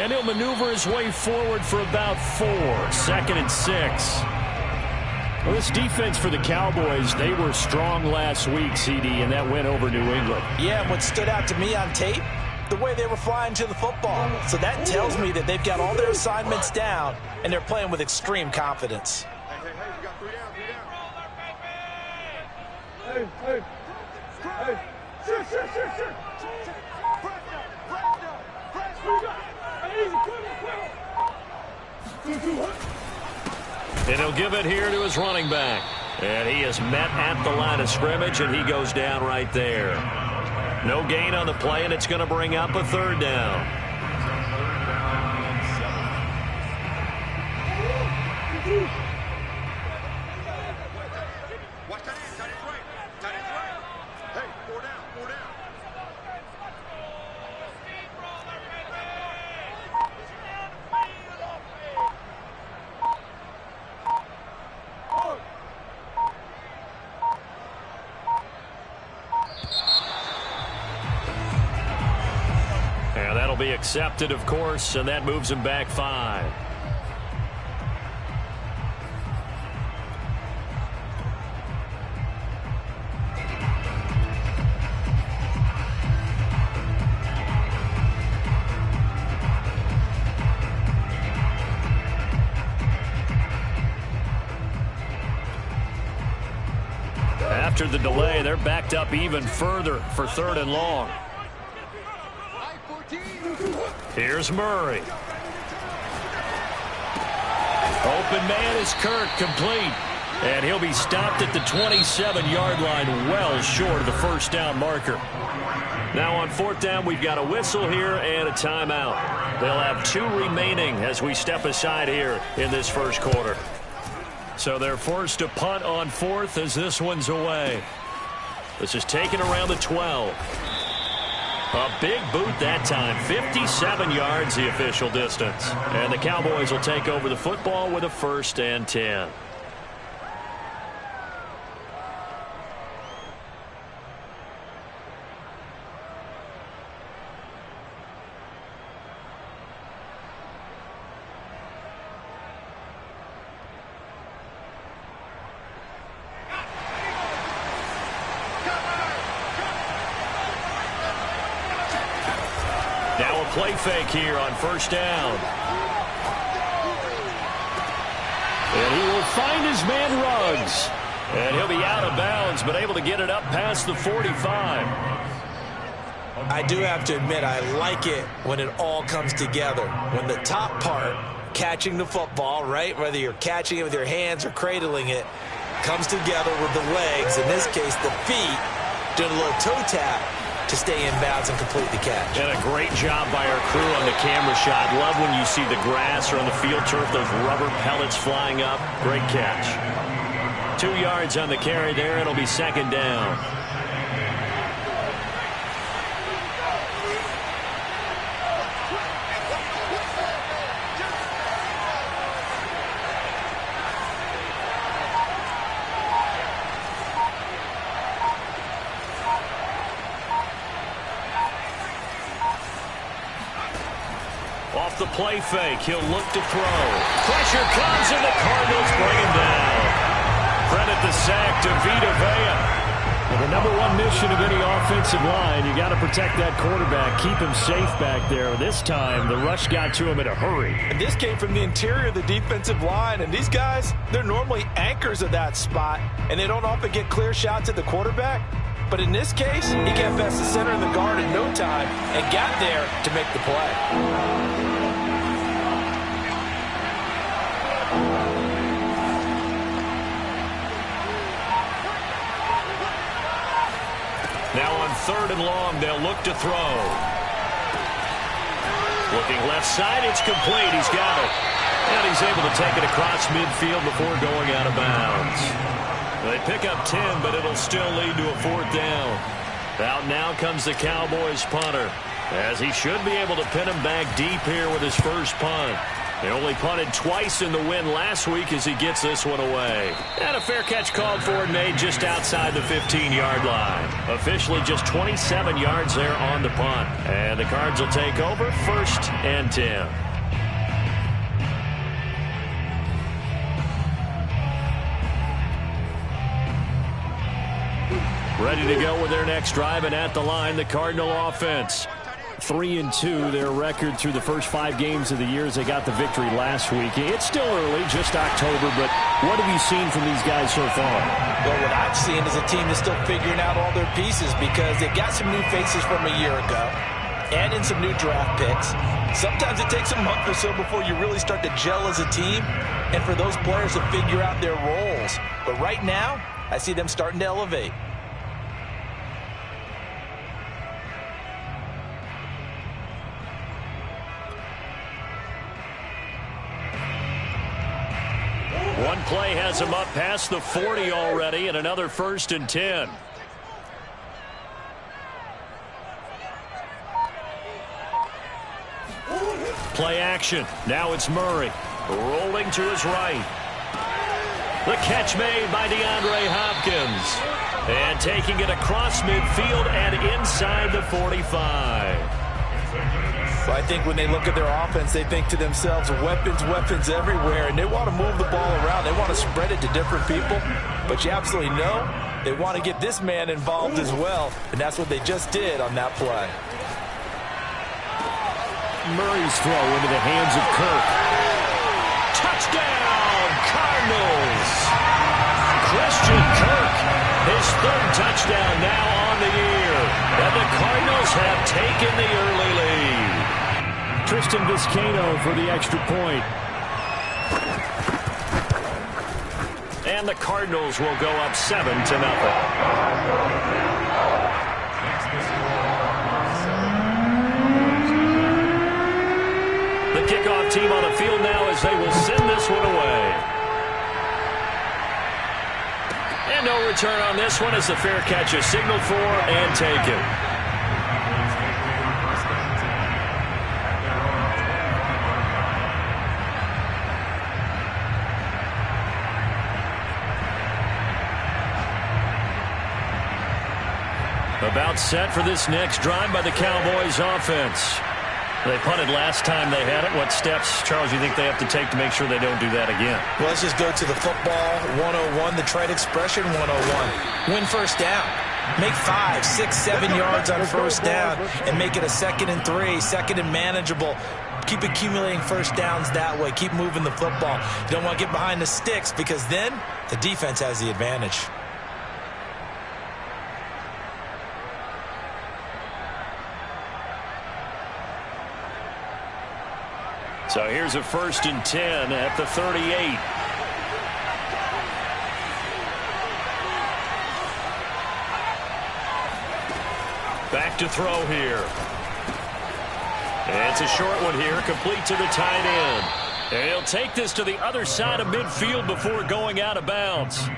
And he'll maneuver his way forward for about 4. 2nd and 6. Well, this defense for the Cowboys, they were strong last week, CD, in that win over New England. Yeah, and what stood out to me on tape, the way they were flying to the football. So that tells me that they've got all their assignments down, and they're playing with extreme confidence. Hey, you got 3 down, 3 down. Hey. And he'll give it here to his running back. And he is met at the line of scrimmage, and he goes down right there. No gain on the play, and it's going to bring up a 3rd down. Watch that end, tight end's right. Tight end's right. Hey, 4 down, 4 down. And that'll be accepted, of course, and that moves him back 5. After the delay, they're backed up even further for 3rd and long. Here's Murray. Open man is Kirk, complete. And he'll be stopped at the 27-yard line, well short of the 1st down marker. Now on 4th down, we've got a whistle here and a timeout. They'll have 2 remaining as we step aside here in this 1st quarter. So they're forced to punt on 4th as this one's away. This is taken around the 12. A big boot that time. 57 yards the official distance. And the Cowboys will take over the football with a 1st and 10. Play fake here on 1st down. And he will find his man Ruggs. And he'll be out of bounds, but able to get it up past the 45. I do have to admit, I like it when it all comes together. When the top part, catching the football, right, whether you're catching it with your hands or cradling it, comes together with the legs, in this case the feet, doing a little toe tap to stay in bounds and complete the catch. And a great job by our crew on the camera shot. Love when you see the grass or on the field turf, those rubber pellets flying up. Great catch. 2 yards on the carry there. It'll be 2nd down. Off the play fake, he'll look to throw. Pressure comes, and the Cardinals bring him down. Credit the sack to Vita Vea. Well, the #1 mission of any offensive line, you got to protect that quarterback, keep him safe back there. This time, the rush got to him in a hurry. And this came from the interior of the defensive line, and these guys, they're normally anchors of that spot, and they don't often get clear shots at the quarterback. But in this case, he got past the center of the guard in no time and got there to make the play. Now on 3rd and long, they'll look to throw. Looking left side, it's complete. He's got it. And he's able to take it across midfield before going out of bounds. They pick up 10, but it'll still lead to a 4th down. Out now comes the Cowboys punter, as he should be able to pin him back deep here with his first punt. They only punted twice in the win last week as he gets this one away. And a fair catch called for and made just outside the 15-yard line. Officially just 27 yards there on the punt. And the Cards will take over 1st and 10. Ready to go with their next drive, and at the line, the Cardinal offense. 3-2, their record through the first 5 games of the year as they got the victory last week. It's still early, just October, but what have you seen from these guys so far? Well, what I've seen is a team that's still figuring out all their pieces because they've got some new faces from a year ago and in some new draft picks. Sometimes it takes a month or so before you really start to gel as a team and for those players to figure out their roles. But right now, I see them starting to elevate. One play has him up past the 40 already, and another 1st and 10. Play action. Now it's Murray. Rolling to his right. The catch made by DeAndre Hopkins. And taking it across midfield and inside the 45. I think when they look at their offense, they think to themselves, weapons, weapons everywhere, and they want to move the ball around. They want to spread it to different people, but you absolutely know they want to get this man involved as well, and that's what they just did on that play. Murray's throw into the hands of Kirk. Touchdown, Cardinals! Christian Kirk, his 3rd touchdown now on the year, and the Cardinals have taken the early lead. Tristan Vizcaino for the extra point. And the Cardinals will go up 7-0. The kickoff team on the field now as they will send this one away. And no return on this one as the fair catch is signaled for and taken. About set for this next drive by the Cowboys offense. They punted last time they had it. What steps, Charles, you think they have to take to make sure they don't do that again? Well, let's just go to the football 101, the trite expression 101. Win first down. Make 5, 6, 7 yards on first down and make it a 2nd and 3, 2nd and manageable. Keep accumulating first downs that way. Keep moving the football. You don't want to get behind the sticks because then the defense has the advantage. So here's a 1st and 10 at the 38. Back to throw here. And it's a short one here, complete to the tight end. And he'll take this to the other side of midfield before going out of bounds.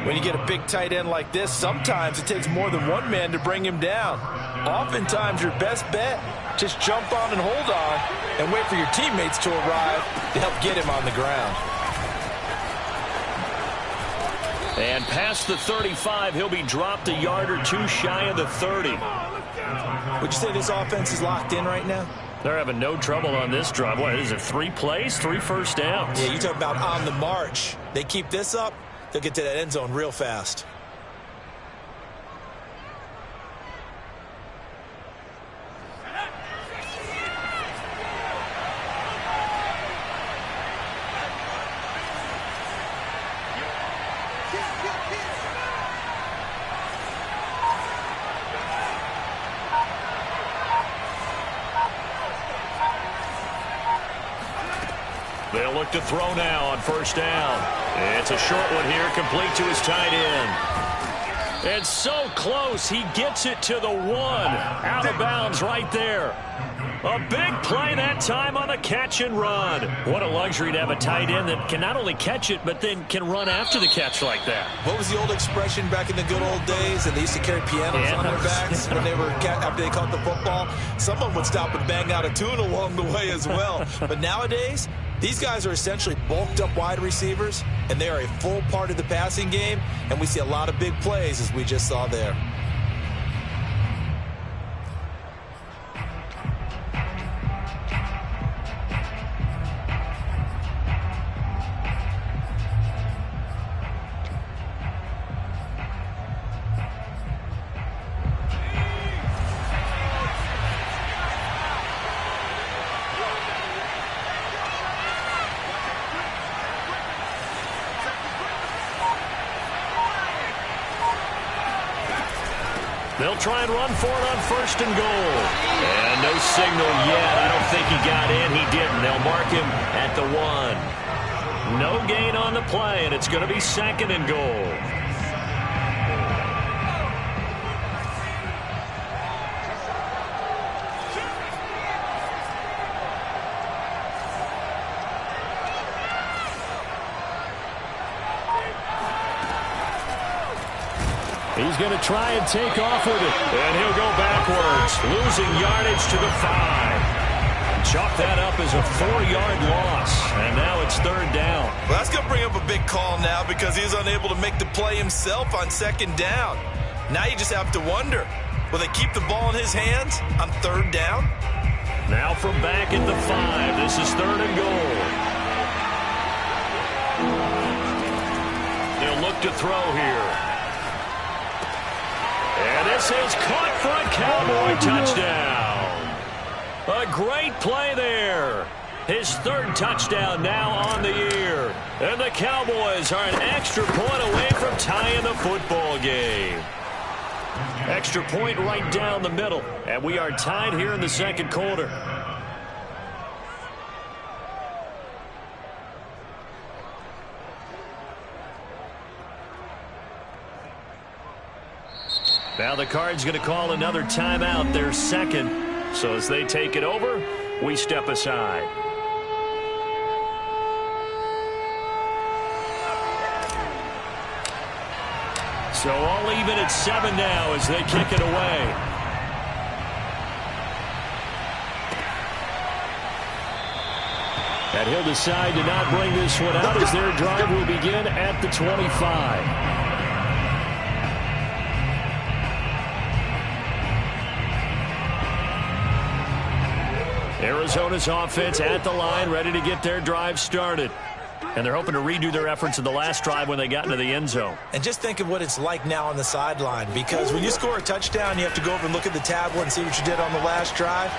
When you get a big tight end like this, sometimes it takes more than one man to bring him down. Oftentimes, your best bet, just jump on and hold on and wait for your teammates to arrive to help get him on the ground. And past the 35, he'll be dropped a yard or two shy of the 30. Would you say this offense is locked in right now? They're having no trouble on this drive. What is it, 3 plays, 3 first downs? Yeah, you talk about on the march. They keep this up, they'll get to that end zone real fast. They'll look to throw now on first down. It's a short one here, complete to his tight end. And so close, he gets it to the 1. Out of bounds right there. A big play that time on the catch and run. What a luxury to have a tight end that can not only catch it, but then can run after the catch like that. What was the old expression back in the good old days? And they used to carry pianos on their backs when they were after they caught the football. Someone would stop and bang out a tune along the way as well. But nowadays, these guys are essentially bulked up wide receivers, and they are a full part of the passing game, and we see a lot of big plays as we just saw there. They'll try and run for it on 1st and goal. And no signal yet. I don't think he got in. He didn't. They'll mark him at the 1. No gain on the play, and it's going to be 2nd and goal. He's going to try and take off with it. And he'll go backwards, losing yardage to the 5. Chalk that up as a 4-yard loss. And now it's 3rd down. Well, that's going to bring up a big call now because he's unable to make the play himself on 2nd down. Now you just have to wonder, will they keep the ball in his hands on 3rd down? Now from back at the 5. This is 3rd and goal. They'll look to throw here. And this is caught for a Cowboy touchdown. A great play there. His 3rd touchdown now on the year. And the Cowboys are an extra point away from tying the football game. Extra point right down the middle. And we are tied here in the 2nd quarter. Now the Cards going to call another timeout, their 2nd. So as they take it over, we step aside. So all even at 7 now as they kick it away. And he'll decide to not bring this one out as their drive will begin at the 25. Arizona's offense at the line, ready to get their drive started. And they're hoping to redo their efforts in the last drive when they got into the end zone. And just think of what it's like now on the sideline, because when you score a touchdown, you have to go over and look at the tablet and see what you did on the last drive.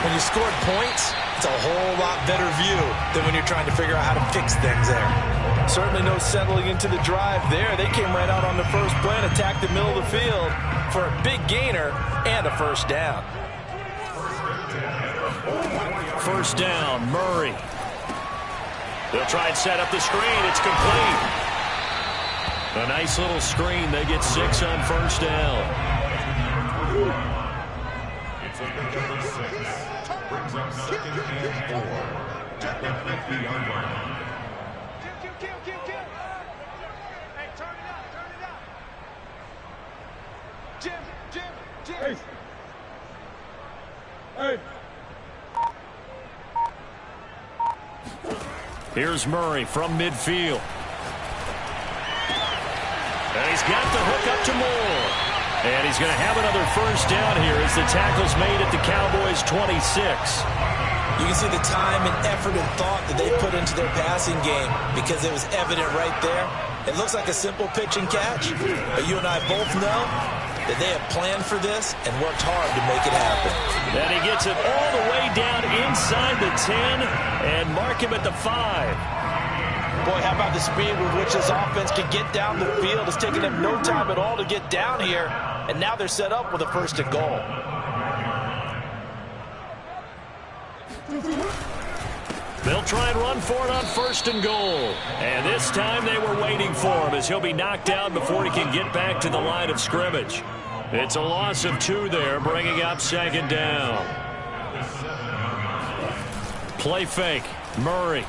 When you scored points, it's a whole lot better view than when you're trying to figure out how to fix things there. Certainly no settling into the drive there. They came right out on the first play and attacked the middle of the field for a big gainer and a 1st down. 1st down, Murray. They'll try and set up the screen. It's complete. A nice little screen. They get 6 on 1st down. It's a number 6. Brings up 2nd and 4. At the 50-yard line. Kill. Hey, turn it up. Jim. Hey. Here's Murray from midfield. And he's got the hook up to Moore. And he's going to have another 1st down here as the tackle's made at the Cowboys' 26. You can see the time and effort and thought that they put into their passing game because it was evident right there. It looks like a simple pitch and catch, but you and I both know that they have planned for this and worked hard to make it happen. And he gets it all the way down inside the 10 and mark him at the 5. Boy, how about the speed with which this offense can get down the field? It's taken them no time at all to get down here, and now they're set up with a 1st and goal. They'll try and run for it on 1st and goal. And this time they were waiting for him as he'll be knocked down before he can get back to the line of scrimmage. It's a loss of 2 there, bringing up 2nd down. Play fake. Murray.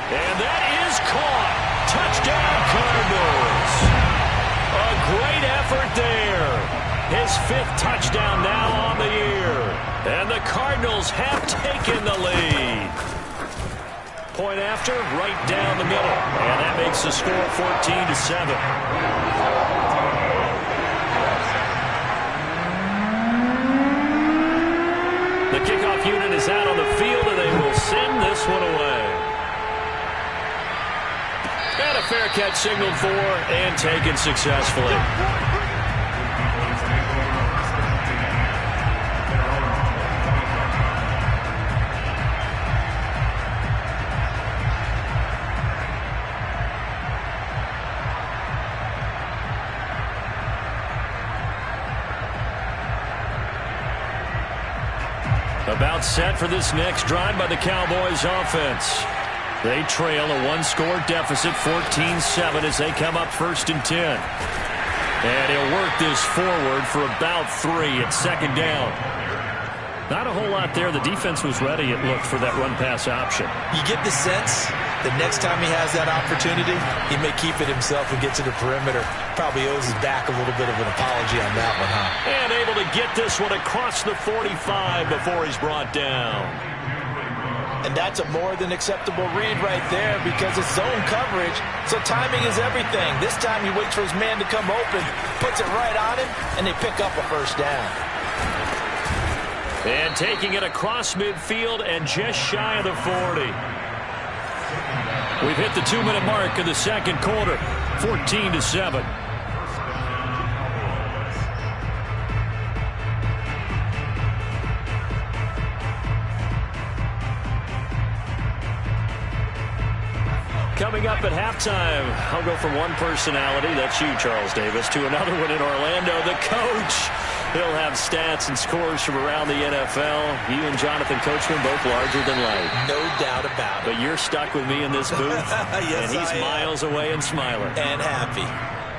And that is caught. Touchdown, Cardinals. A great effort there. His 5th touchdown now on the year. And the Cardinals have taken the lead. Point after, right down the middle. And that makes the score 14-7. The kickoff unit is out on the field, and they will send this one away. And a fair catch signaled for and taken successfully. About set for this next drive by the Cowboys offense. They trail a 1-score deficit, 14-7, as they come up 1st and 10. And he'll work this forward for about 3 at 2nd down. Not a whole lot there. The defense was ready, it looked, for that run-pass option. You get the sense that next time he has that opportunity, he may keep it himself and get to the perimeter. Probably owes his back a little bit of an apology on that one, huh? And able to get this one across the 45 before he's brought down. And that's a more than acceptable read right there because it's zone coverage, so timing is everything. This time he waits for his man to come open, puts it right on him, and they pick up a 1st down. And taking it across midfield and just shy of the 40. We've hit the 2-minute mark of the 2nd quarter, 14-7. Coming up at halftime, I'll go from one personality, that's you, Charles Davis, to another one in Orlando, the coach. He'll have stats and scores from around the NFL. You and Jonathan Coachman both larger than life. No doubt about it. But you're stuck with me in this booth, yes, and he's miles away and smiling. And happy.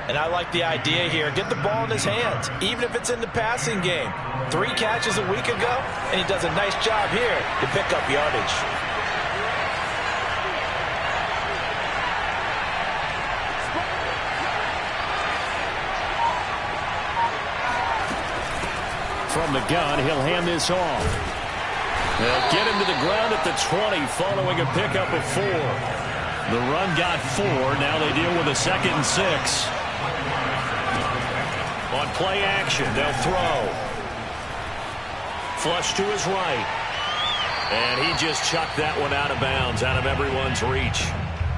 And I like the idea here. Get the ball in his hands, even if it's in the passing game. 3 catches a week ago, and he does a nice job here to pick up yardage. From the gun, he'll hand this off. They'll get him to the ground at the 20 following a pickup of 4. The run got 4. Now they deal with a 2nd and 6. On play action, they'll throw. Flush to his right. And he just chucked that one out of bounds, out of everyone's reach.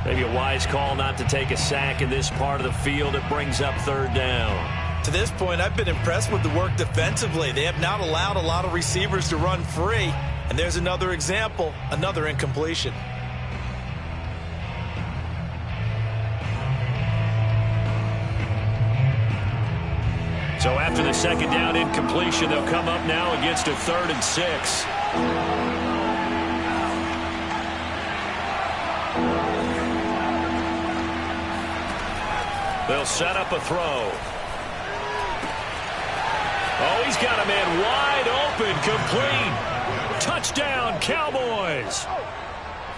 Maybe a wise call not to take a sack in this part of the field. It brings up 3rd down. To this point, I've been impressed with the work defensively. They have not allowed a lot of receivers to run free. And there's another example, another incompletion. So after the 2nd down incompletion, they'll come up now against a 3rd and 6. They'll set up a throw. Oh, he's got a man wide open, complete. Touchdown, Cowboys.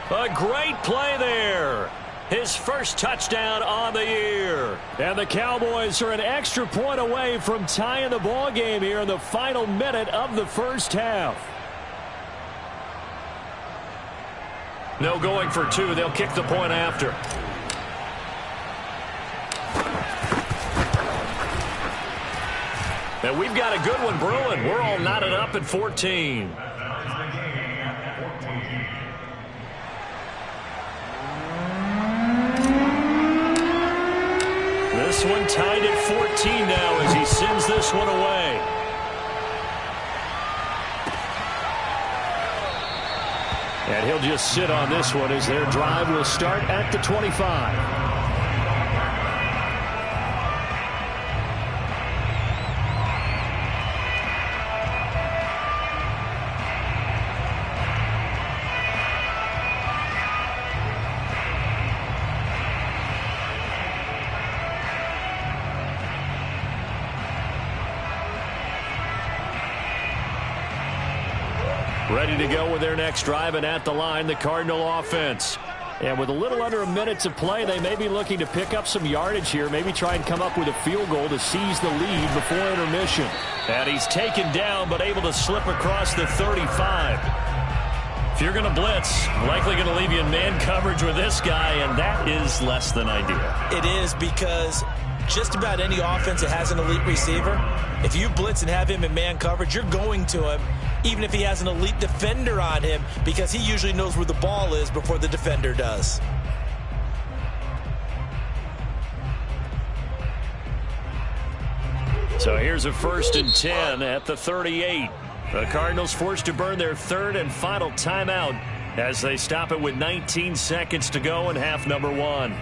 A great play there. His 1st touchdown on the year. And the Cowboys are an extra point away from tying the ball game here in the final minute of the 1st half. No going for 2. They'll kick the point after. And we've got a good one brewing. We're all knotted up at 14. This one tied at 14 now as he sends this one away. And he'll just sit on this one as their drive will start at the 25. Ready to go with their next drive, and at the line, the Cardinal offense. And with a little under a minute to play, they may be looking to pick up some yardage here, maybe try and come up with a field goal to seize the lead before intermission. And he's taken down, but able to slip across the 35. If you're going to blitz, likely going to leave you in man coverage with this guy, and that is less than ideal. It is, because just about any offense that has an elite receiver, if you blitz and have him in man coverage, you're going to him, even if he has an elite defender on him, because he usually knows where the ball is before the defender does. So here's a 1st and 10 at the 38. The Cardinals forced to burn their 3rd and final timeout as they stop it with 19 seconds to go in half number 1.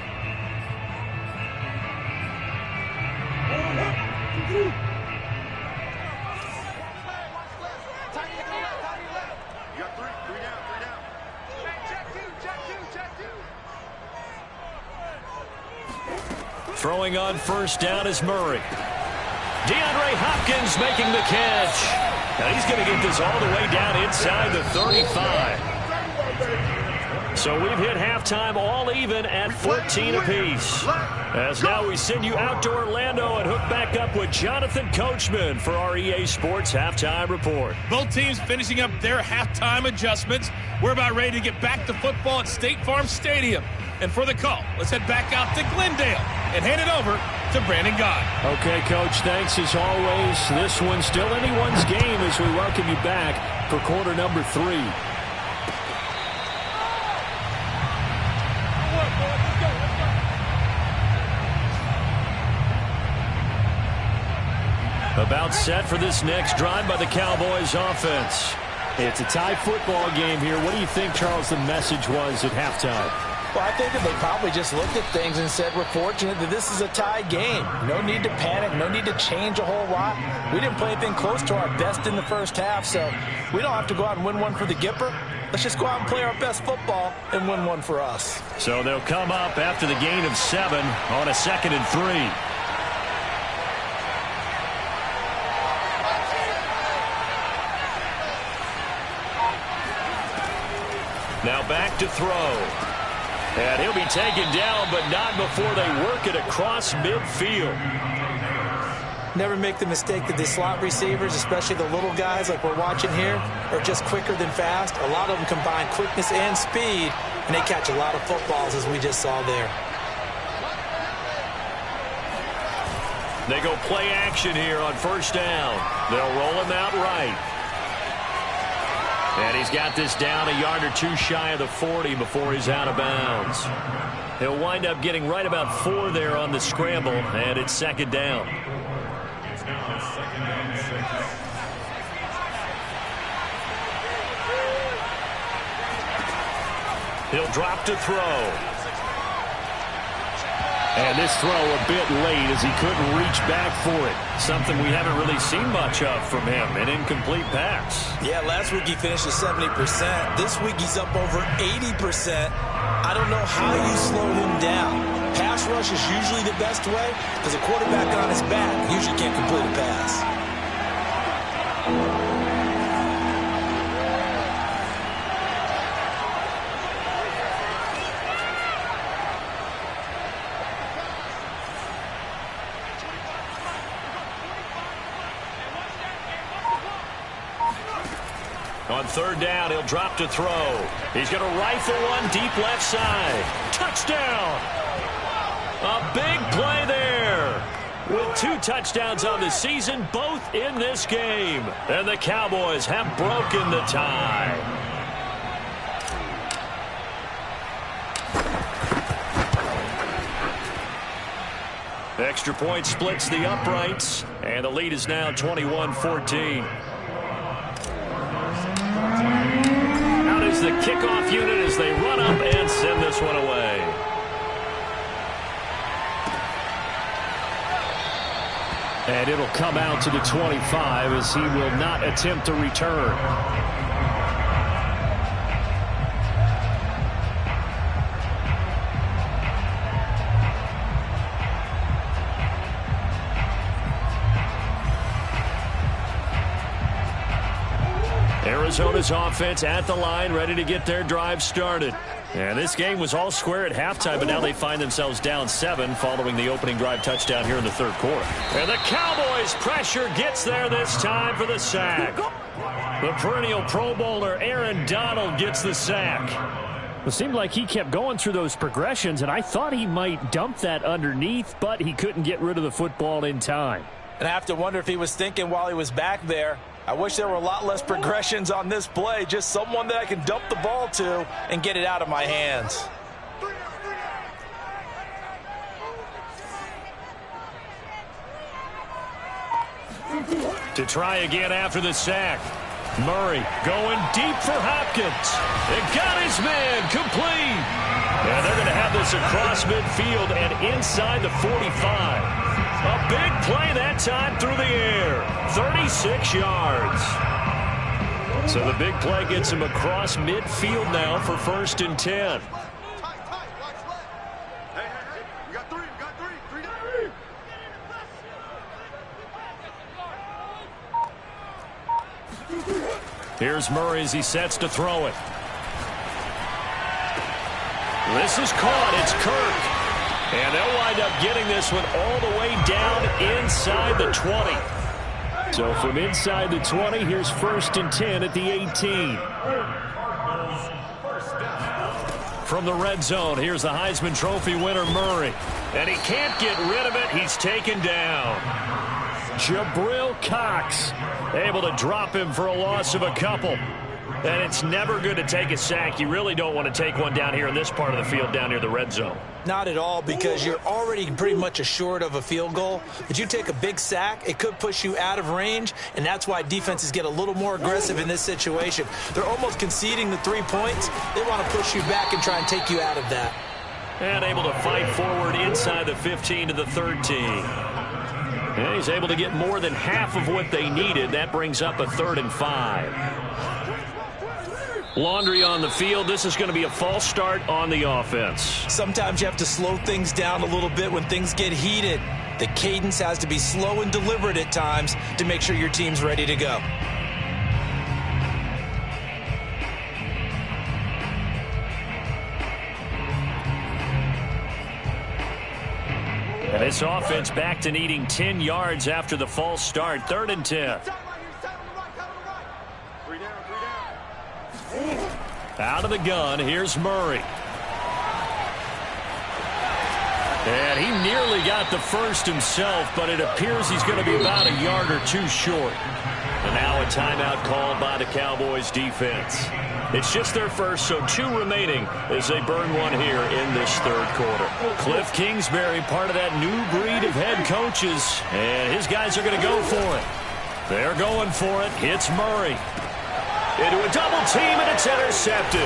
Throwing on 1st down is Murray. DeAndre Hopkins making the catch. And he's going to get this all the way down inside the 35. So we've hit halftime all even at 14 apiece. As now we send you out to Orlando and hook back up with Jonathan Coachman for our EA Sports Halftime Report. Both teams finishing up their halftime adjustments. We're about ready to get back to football at State Farm Stadium. And for the call, let's head back out to Glendale and hand it over to Brandon Gaudin. Okay, Coach, thanks as always. This one's still anyone's game as we welcome you back for quarter number 3. About set for this next drive by the Cowboys offense. It's a tie football game here. What do you think, Charles, the message was at halftime? Well, I think that they probably just looked at things and said, we're fortunate that this is a tie game. No need to panic. No need to change a whole lot. We didn't play anything close to our best in the first half, so we don't have to go out and win one for the Gipper. Let's just go out and play our best football and win one for us. So they'll come up after the gain of 7 on a 2nd and 3. Now back to throw. And he'll be taken down, but not before they work it across midfield. Never make the mistake that the slot receivers, especially the little guys like we're watching here, are just quicker than fast. A lot of them combine quickness and speed, and they catch a lot of footballs, as we just saw there. They go play action here on 1st down. They'll roll him out right. And he's got this down a yard or 2 shy of the 40 before he's out of bounds. He'll wind up getting right about 4 there on the scramble, and it's 2nd down. It's now 2nd and 6. He'll drop to throw. And this throw a bit late as he couldn't reach back for it. Something we haven't really seen much of from him, an incomplete pass. Yeah, last week he finished at 70%. This week he's up over 80%. I don't know how you slow him down. Pass rush is usually the best way because a quarterback on his back usually can't complete a pass. On 3rd down, he'll drop to throw. He's going to rifle one deep left side. Touchdown! A big play there. With 2 touchdowns on the season, both in this game. And the Cowboys have broken the tie. Extra point splits the uprights, and the lead is now 21-14. Out is the kickoff unit as they run up and send this one away. And it'll come out to the 25 as he will not attempt to return. Arizona's offense at the line, ready to get their drive started. And this game was all square at halftime, but now they find themselves down 7 following the opening drive touchdown here in the third quarter. And the Cowboys' pressure gets there this time for the sack. The perennial Pro Bowler Aaron Donald gets the sack. It seemed like he kept going through those progressions, and I thought he might dump that underneath, but he couldn't get rid of the football in time. And I have to wonder if he was thinking while he was back there, I wish there were a lot less progressions on this play. Just someone that I can dump the ball to and get it out of my hands. To try again after the sack. Murray going deep for Hopkins. It got his man complete. And they're going to have this across midfield and inside the 45. A big play that time through the air. 36 yards. So the big play gets him across midfield now for 1st and 10. Here's Murray as he sets to throw it. This is caught. It's Kirk. And they'll wind up getting this one all the way down inside the 20. So from inside the 20, here's 1st and 10 at the 18. From the red zone, here's the Heisman Trophy winner, Murray. And he can't get rid of it. He's taken down. Jabril Cox able to drop him for a loss of a couple. And it's never good to take a sack. You really don't want to take one down here in this part of the field down near the red zone. Not at all, because you're already pretty much assured of a field goal. But you take a big sack, it could push you out of range, and that's why defenses get a little more aggressive in this situation. They're almost conceding the 3 points. They want to push you back and try and take you out of that. And able to fight forward inside the 15 to the 13. And he's able to get more than half of what they needed. That brings up a 3rd and 5. Laundry on the field. This is going to be a false start on the offense. Sometimes you have to slow things down a little bit when things get heated. The cadence has to be slow and deliberate at times to make sure your team's ready to go. And this offense back to needing 10 yards after the false start. 3rd and 10. Out of the gun, here's Murray. And he nearly got the first himself, but it appears he's going to be about a yard or two short. And now a timeout called by the Cowboys defense. It's just their first, so 2 remaining as they burn one here in this 3rd quarter. Cliff Kingsbury, part of that new breed of head coaches, and his guys are going to go for it. They're going for it. It's Murray. Into a double team, and it's intercepted.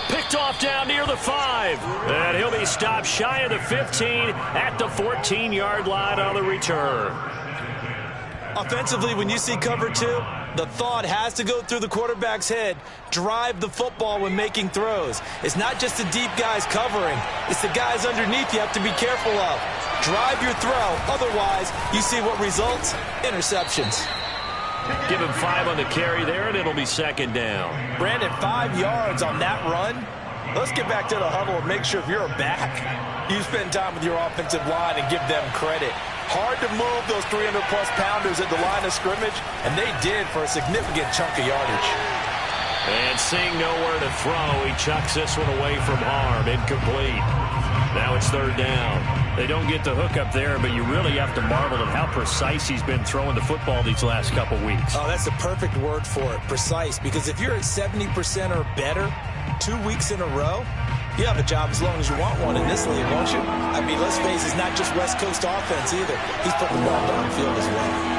Picked off down near the 5. And he'll be stopped shy of the 15 at the 14-yard line on the return. Offensively, when you see cover 2, the thought has to go through the quarterback's head. Drive the football when making throws. It's not just the deep guys covering. It's the guys underneath you have to be careful of. Drive your throw. Otherwise, you see what results? Interceptions. Give him 5 on the carry there, and it'll be 2nd down. Brandon, 5 yards on that run. Let's get back to the huddle and make sure if you're back, you spend time with your offensive line and give them credit. Hard to move those 300-plus pounders at the line of scrimmage, and they did for a significant chunk of yardage. And seeing nowhere to throw, he chucks this one away from harm. Incomplete. Now it's 3rd down. They don't get the hook up there, but you really have to marvel at how precise he's been throwing the football these last couple weeks. Oh, that's the perfect word for it, precise. Because if you're at 70% or better 2 weeks in a row, you have a job as long as you want one in this league, won't you? I mean, let's face it, it's not just West Coast offense either. He's putting the ball downfield as well.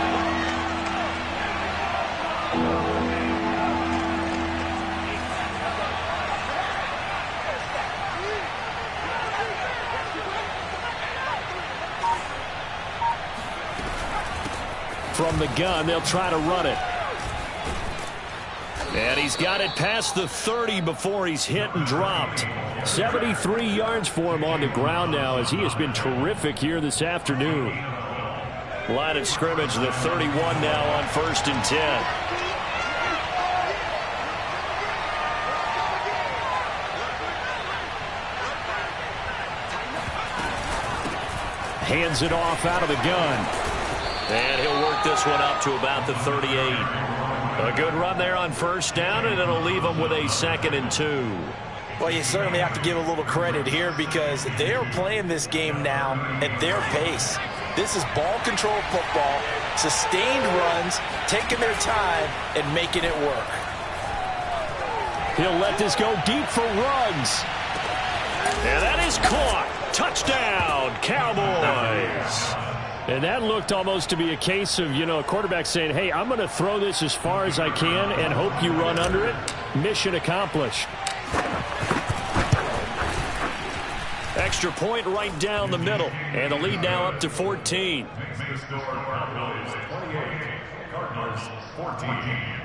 From the gun, they'll try to run it. And he's got it past the 30 before he's hit and dropped. 73 yards for him on the ground now as he has been terrific here this afternoon. Line of scrimmage, the 31 now on 1st and 10. hands it off out of the gun. And he'll work this one up to about the 38. A good run there on first down, and it'll leave them with a 2nd and 2. Well, you certainly have to give a little credit here because they are playing this game now at their pace. This is ball control football, sustained runs, taking their time, and making it work. He'll let this go deep for runs. And that is caught. Touchdown, Cowboys. And that looked almost to be a case of, a quarterback saying, hey, I'm going to throw this as far as I can and hope you run under it. Mission accomplished. Extra point right down the middle. And the lead now up to 14. Makes the score Cowboys 28, Cardinals 14.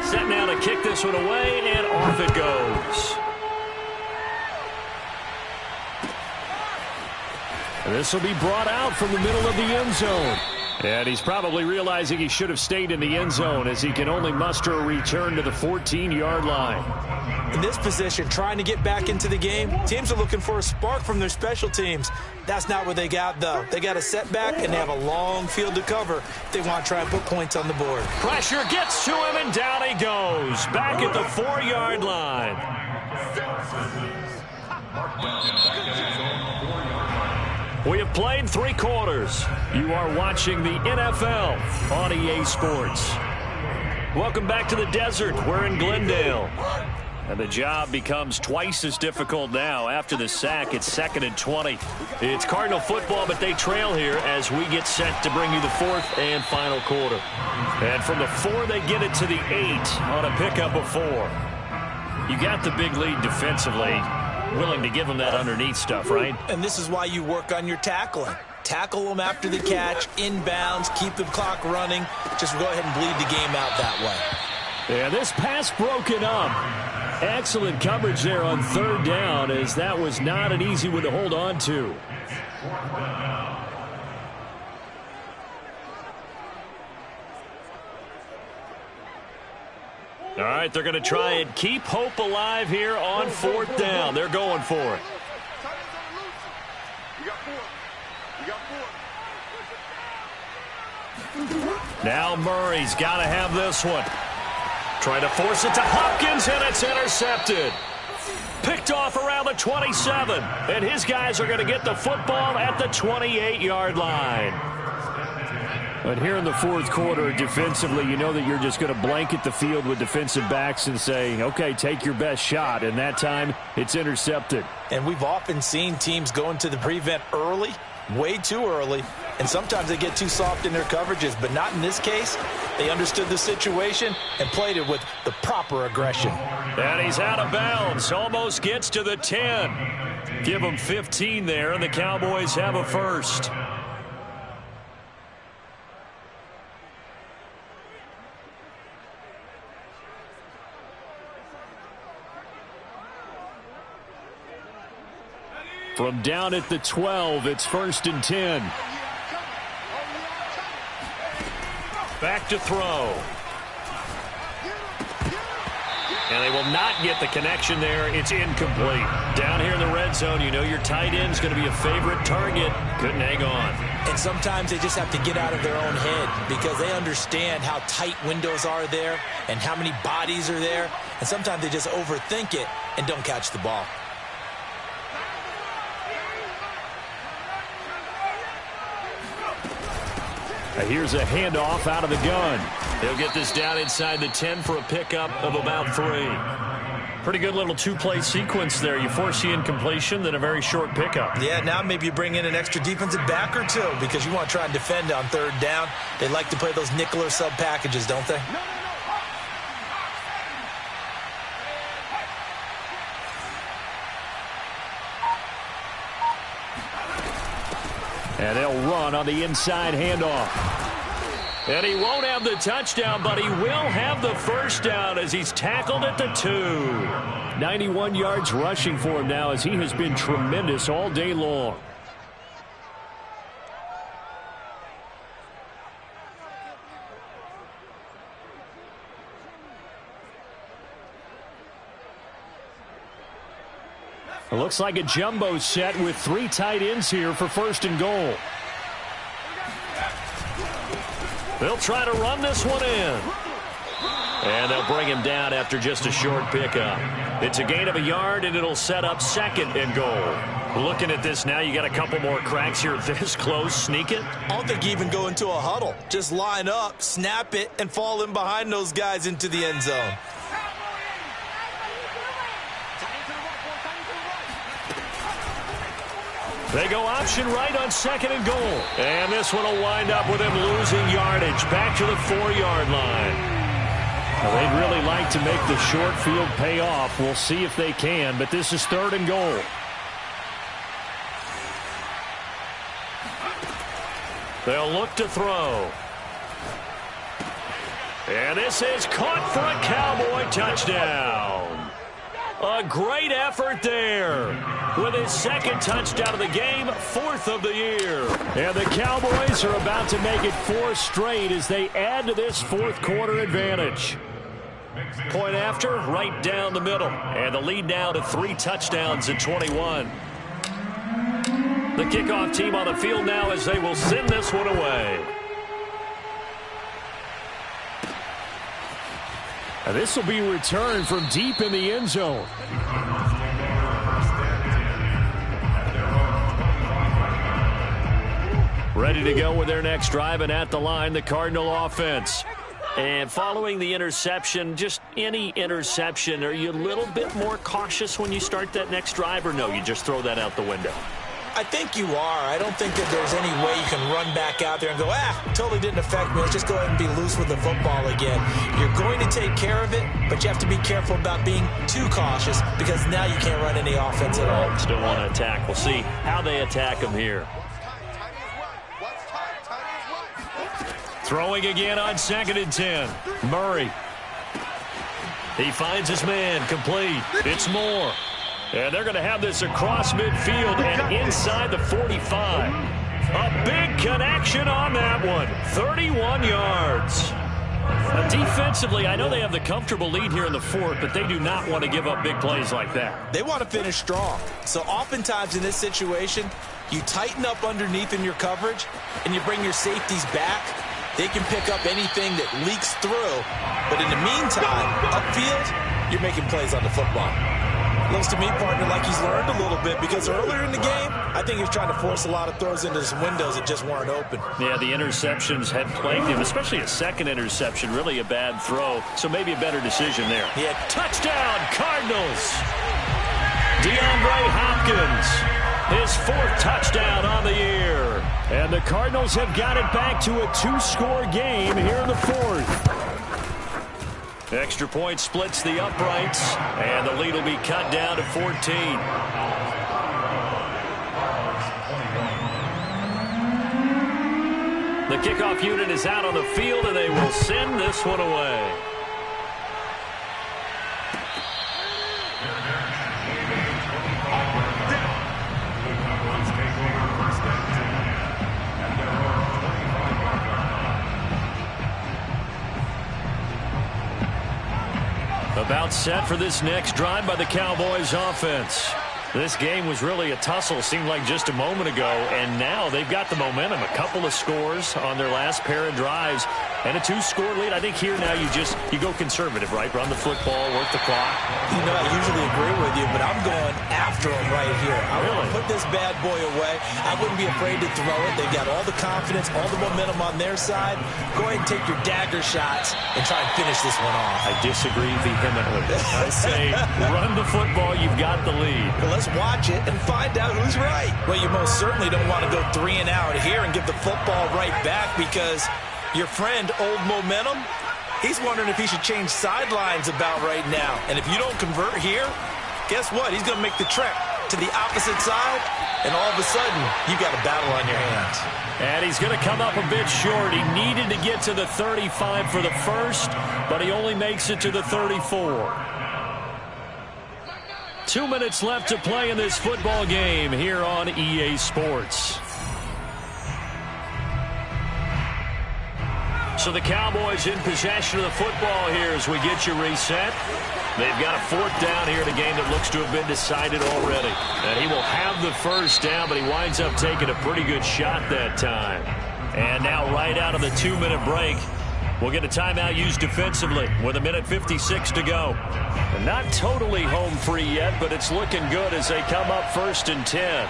Set now to kick this one away, and off it goes. This will be brought out from the middle of the end zone. And he's probably realizing he should have stayed in the end zone as he can only muster a return to the 14-yard line. In this position, trying to get back into the game, teams are looking for a spark from their special teams. That's not what they got, though. They got a setback, and they have a long field to cover if they want to try and put points on the board. Pressure gets to him, and down he goes. Back at the 4-yard line. We have played 3 quarters. You are watching the NFL on EA Sports. Welcome back to the desert. We're in Glendale. And the job becomes twice as difficult now. After the sack, it's 2nd and 20. It's Cardinal football, but they trail here as we get set to bring you the 4th and final quarter. And from the 4, they get it to the 8 on a pickup of 4. You got the big lead defensively. Willing to give them that underneath stuff, right? And this is why you work on your tackling. Tackle them after the catch, inbounds, keep the clock running. Just go ahead and bleed the game out that way. Yeah, this pass broken up. Excellent coverage there on 3rd down, as that was not an easy one to hold on to. All right, they're going to try and keep hope alive here on 4th down. They're going for it. Now Murray's got to have this one. Trying to force it to Hopkins, and it's intercepted. Picked off around the 27, and his guys are going to get the football at the 28-yard line. But here in the 4th quarter, defensively, you know that you're just going to blanket the field with defensive backs and say, okay, take your best shot. And that time, it's intercepted. And we've often seen teams go into the prevent early, way too early, and sometimes they get too soft in their coverages. But not in this case. They understood the situation and played it with the proper aggression. And he's out of bounds. Almost gets to the 10. Give him 15 there, and the Cowboys have a first. From down at the 12, it's 1st and 10. Back to throw. And they will not get the connection there. It's incomplete. Down here in the red zone, you know your tight end's going to be a favorite target. Couldn't hang on. And sometimes they just have to get out of their own head because they understand how tight windows are there and how many bodies are there. And sometimes they just overthink it and don't catch the ball. Here's a handoff out of the gun. He'll get this down inside the 10 for a pickup of about 3. Pretty good little 2-play sequence there. You force the incompletion, then a very short pickup. Yeah, now maybe you bring in an extra defensive back or 2 because you want to try and defend on 3rd down. They like to play those nickel or sub packages, don't they? And they'll run on the inside handoff. And he won't have the touchdown, but he will have the first down as he's tackled at the 2. 91 yards rushing for him now as he has been tremendous all day long. It looks like a jumbo set with 3 tight ends here for 1st and goal. They'll try to run this one in. And they'll bring him down after just a short pickup. It's a gain of a yard, and it'll set up 2nd and goal. Looking at this now, you got a couple more cracks here this close. Sneak it. I don't think you even go into a huddle. Just line up, snap it, and fall in behind those guys into the end zone. They go option right on 2nd and goal. And this one will wind up with him losing yardage back to the 4-yard line. Well, they'd really like to make the short field pay off. We'll see if they can, but this is 3rd and goal. They'll look to throw. And this is caught for a Cowboy touchdown. A great effort there. With his 2nd touchdown of the game, 4th of the year. And the Cowboys are about to make it 4 straight as they add to this 4th quarter advantage. Point after, right down the middle. And the lead now to 3 touchdowns at 21. The kickoff team on the field now as they will send this one away. And this will be returned from deep in the end zone. Ready to go with their next drive, and at the line, the Cardinal offense. And following the interception, just any interception, are you a little bit more cautious when you start that next drive, or no, you just throw that out the window? I think you are. I don't think that there's any way you can run back out there and go, totally didn't affect me. Let's just go ahead and be loose with the football again. You're going to take care of it, but you have to be careful about being too cautious because now you can't run any offense at all. Still want to attack. We'll see how they attack him here. Throwing again on 2nd and 10. Murray. He finds his man, complete. It's Moore. And they're going to have this across midfield and inside the 45. A big connection on that one. 31 yards. Defensively, I know they have the comfortable lead here in the 4th, but they do not want to give up big plays like that. They want to finish strong. So oftentimes in this situation, you tighten up underneath in your coverage, and you bring your safeties back. They can pick up anything that leaks through. But in the meantime, upfield, you're making plays on the football. Looks to me, partner, like he's learned a little bit because earlier in the game, I think he was trying to force a lot of throws into some windows that just weren't open. Yeah, the interceptions had plagued him, especially a 2nd interception, really a bad throw. So maybe a better decision there. Yeah. Touchdown, Cardinals. DeAndre Hopkins, his 4th touchdown on the year. And the Cardinals have got it back to a 2-score game here in the 4th. Extra point splits the uprights, and the lead will be cut down to 14. The kickoff unit is out on the field, and they will send this one away. About set for this next drive by the Cowboys offense. This game was really a tussle, seemed like just a moment ago, and now they've got the momentum. A couple of scores on their last pair of drives, and a 2-score lead. I think here now you go conservative, right? Run the football, work the clock. You know, I usually agree with you, but I'm going after him right here. I really want to put this bad boy away. I wouldn't be afraid to throw it. They've got all the confidence, all the momentum on their side. Go ahead and take your dagger shots and try and finish this one off. I disagree vehemently. I say run the football. You've got the lead. Well, let's watch it and find out who's right. Well, you most certainly don't want to go 3 and out here and give the football right back because your friend, Old Momentum, he's wondering if he should change sidelines about right now. And if you don't convert here, guess what? He's going to make the trek to the opposite side, and all of a sudden, you got a battle on your hands. And he's going to come up a bit short. He needed to get to the 35 for the first, but he only makes it to the 34. 2 minutes left to play in this football game here on EA Sports. So the Cowboys in possession of the football here as we get you reset. They've got a 4th down here in a game that looks to have been decided already. And he will have the first down, but he winds up taking a pretty good shot that time. And now right out of the 2-minute break, we'll get a timeout used defensively with 1:56 to go. And not totally home free yet, but it's looking good as they come up 1st and 10.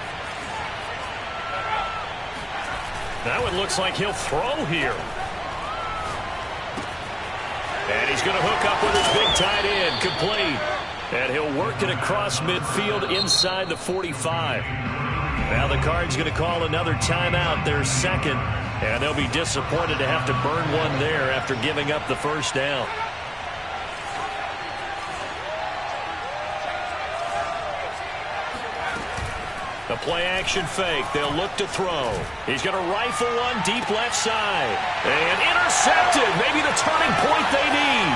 Now it looks like he'll throw here. And he's going to hook up with his big tight end, complete. And he'll work it across midfield inside the 45. Now the Cards going to call another timeout, their second. And they'll be disappointed to have to burn one there after giving up the first down. The play-action fake. They'll look to throw. He's going to rifle one deep left side. And intercepted. Maybe the turning point they need.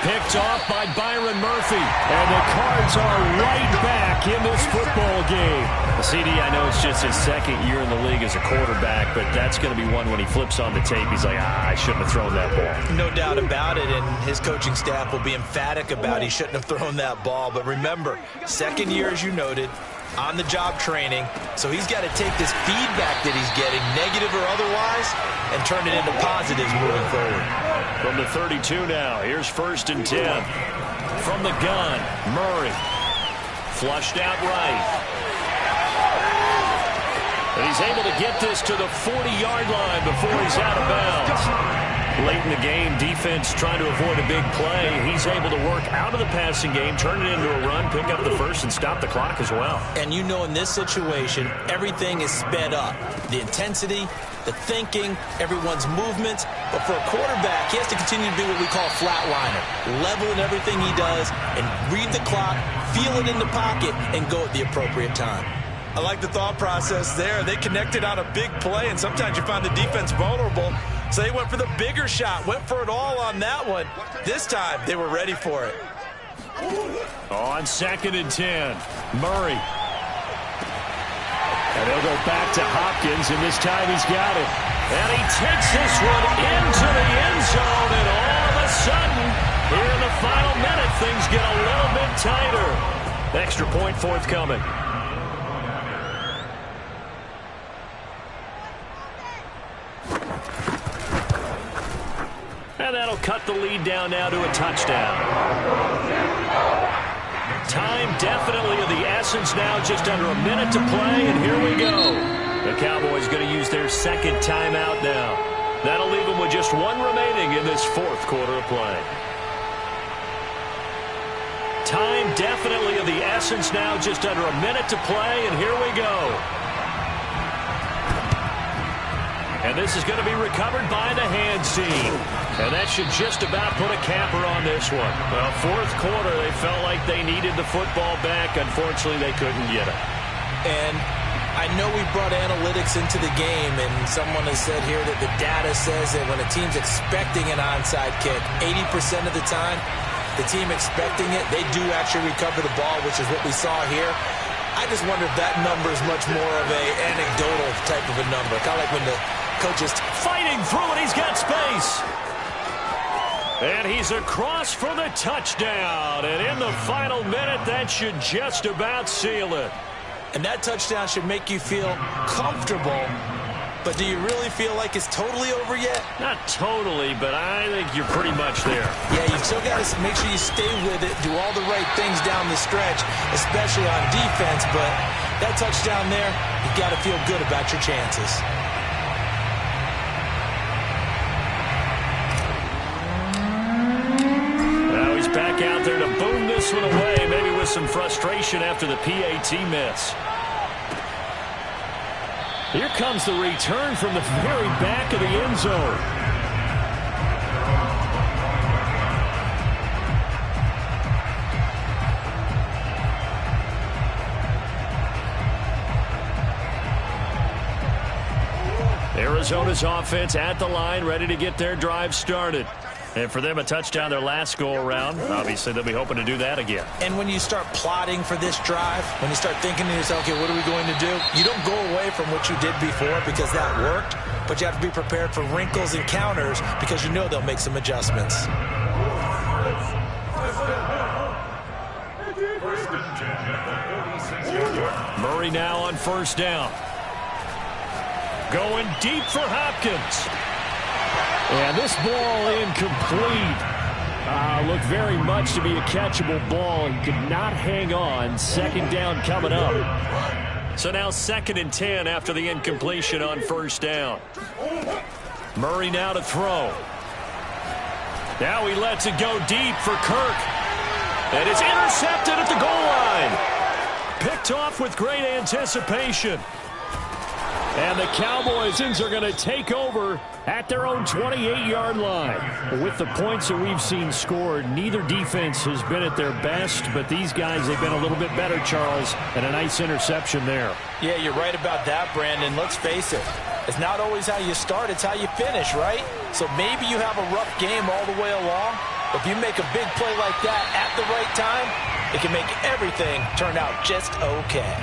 Picked off by Byron Murphy. And the Cards are right back in this football game. CD, I know it's just his 2nd year in the league as a quarterback, but that's going to be one when he flips on the tape. He's like, I shouldn't have thrown that ball. No doubt about it, and his coaching staff will be emphatic about he shouldn't have thrown that ball. But remember, 2nd year, as you noted, on-the-job training, so he's got to take this feedback that he's getting, negative or otherwise, and turn it into positives moving forward. From the 32 now, here's 1st and 10. From the gun, Murray. Flushed out right. And he's able to get this to the 40-yard line before he's out of bounds. Late in the game, defense trying to avoid a big play. He's able to work out of the passing game, turn it into a run, pick up the first, and stop the clock as well. And you know in this situation, everything is sped up. The intensity, the thinking, everyone's movements. But for a quarterback, he has to continue to be what we call a flatliner. Level in everything he does and read the clock, feel it in the pocket, and go at the appropriate time. I like the thought process there. They connected on a big play, and sometimes you find the defense vulnerable. So they went for the bigger shot, went for it all on that one. This time, they were ready for it. On 2nd and 10, Murray. And they'll go back to Hopkins, and this time he's got it. And he takes this one into the end zone, and all of a sudden, here in the final minute, things get a little bit tighter. Extra point forthcoming. And that'll cut the lead down now to a touchdown. Time definitely of the essence now, just under a minute to play, and here we go. The Cowboys going to use their 2nd timeout now. That'll leave them with just one remaining in this 4th quarter of play. Time definitely of the essence now, just under a minute to play, and here we go. And this is going to be recovered by the hands team. And that should just about put a capper on this one. Well, 4th quarter, they felt like they needed the football back. Unfortunately, they couldn't get it. And I know we brought analytics into the game, and someone has said here that the data says that when a team's expecting an onside kick, 80% of the time, the team expecting it, they do actually recover the ball, which is what we saw here. I just wonder if that number is much more of a anecdotal type of a number. Kind of like when the coach is fighting through it, he's got space. And he's across for the touchdown. And in the final minute, that should just about seal it. And that touchdown should make you feel comfortable. But do you really feel like it's totally over yet? Not totally, but I think you're pretty much there. Yeah, you've still got to make sure you stay with it, do all the right things down the stretch, especially on defense. But that touchdown there, you've got to feel good about your chances. Now he's back out there to boom this one away, maybe with some frustration after the PAT miss. Here comes the return from the very back of the end zone. Arizona's offense at the line, ready to get their drive started. And for them, a touchdown their last go-around. Obviously, they'll be hoping to do that again. And when you start plotting for this drive, when you start thinking to yourself, okay, what are we going to do? You don't go away from what you did before because that worked, but you have to be prepared for wrinkles and counters because you know they'll make some adjustments. Murray now on first down. Going deep for Hopkins. And this ball incomplete. Looked very much to be a catchable ball and could not hang on. Second down coming up. So now 2nd and 10 after the incompletion on first down. Murray now to throw. Now he lets it go deep for Kirk. And it's intercepted at the goal line. Picked off with great anticipation. And the Cowboys are going to take over at their own 28-yard line. With the points that we've seen scored, neither defense has been at their best, but these guys, they've been a little bit better, Charles, and a nice interception there. Yeah, you're right about that, Brandon. Let's face it. It's not always how you start, it's how you finish, right? So maybe you have a rough game all the way along, but if you make a big play like that at the right time, it can make everything turn out just okay.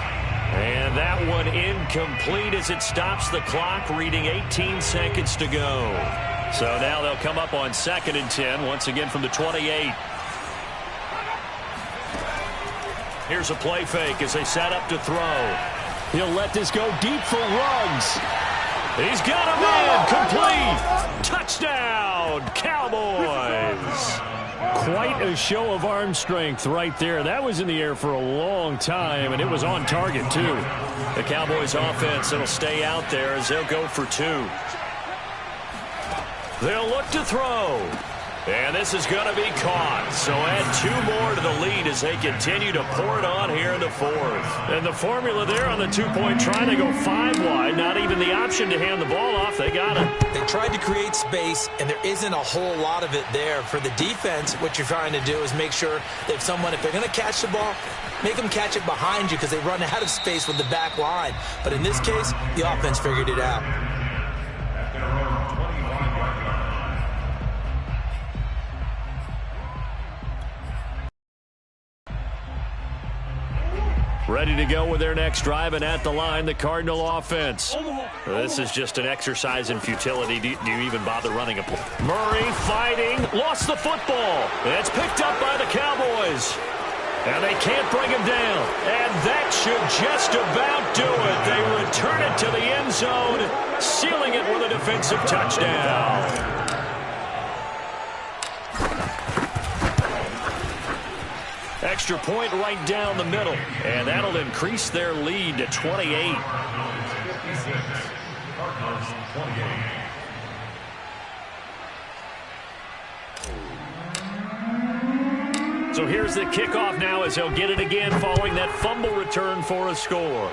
And that one incomplete as it stops the clock, reading 18 seconds to go. So now they'll come up on 2nd and 10, once again from the 28. Here's a play fake as they set up to throw. He'll let this go deep for Ruggs. He's got a man complete. Touchdown, Cowboys. Quite a show of arm strength right there. That was in the air for a long time, and it was on target, too. The Cowboys offense, it'll stay out there as they'll go for 2. They'll look to throw. And this is going to be caught. So add 2 more to the lead as they continue to pour it on here in the 4th. And the formula there on the 2-point try, they go 5 wide. Not even the option to hand the ball off. They got it. They tried to create space, and there isn't a whole lot of it there. For the defense, what you're trying to do is make sure that if they're going to catch the ball, make them catch it behind you because they run out of space with the back line. But in this case, the offense figured it out. Ready to go with their next drive, and at the line, the Cardinal offense. This is just an exercise in futility. Do you even bother running a play? Murray fighting, lost the football. It's picked up by the Cowboys. And they can't bring him down. And that should just about do it. They return it to the end zone, sealing it with a defensive touchdown. Extra point right down the middle, and that'll increase their lead to 28. So here's the kickoff now as he'll get it again following that fumble return for a score.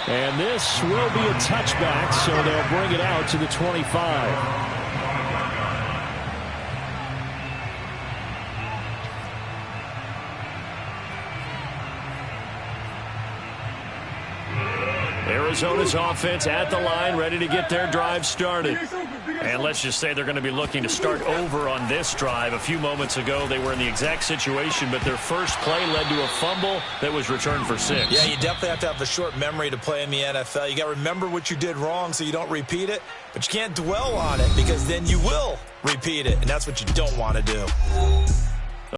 And this will be a touchback, so they'll bring it out to the 25. Arizona's offense at the line, ready to get their drive started. And let's just say they're going to be looking to start over on this drive. A few moments ago, they were in the exact situation, but their first play led to a fumble that was returned for 6. Yeah, you definitely have to have a short memory to play in the NFL. You got to remember what you did wrong so you don't repeat it, but you can't dwell on it because then you will repeat it, and that's what you don't want to do.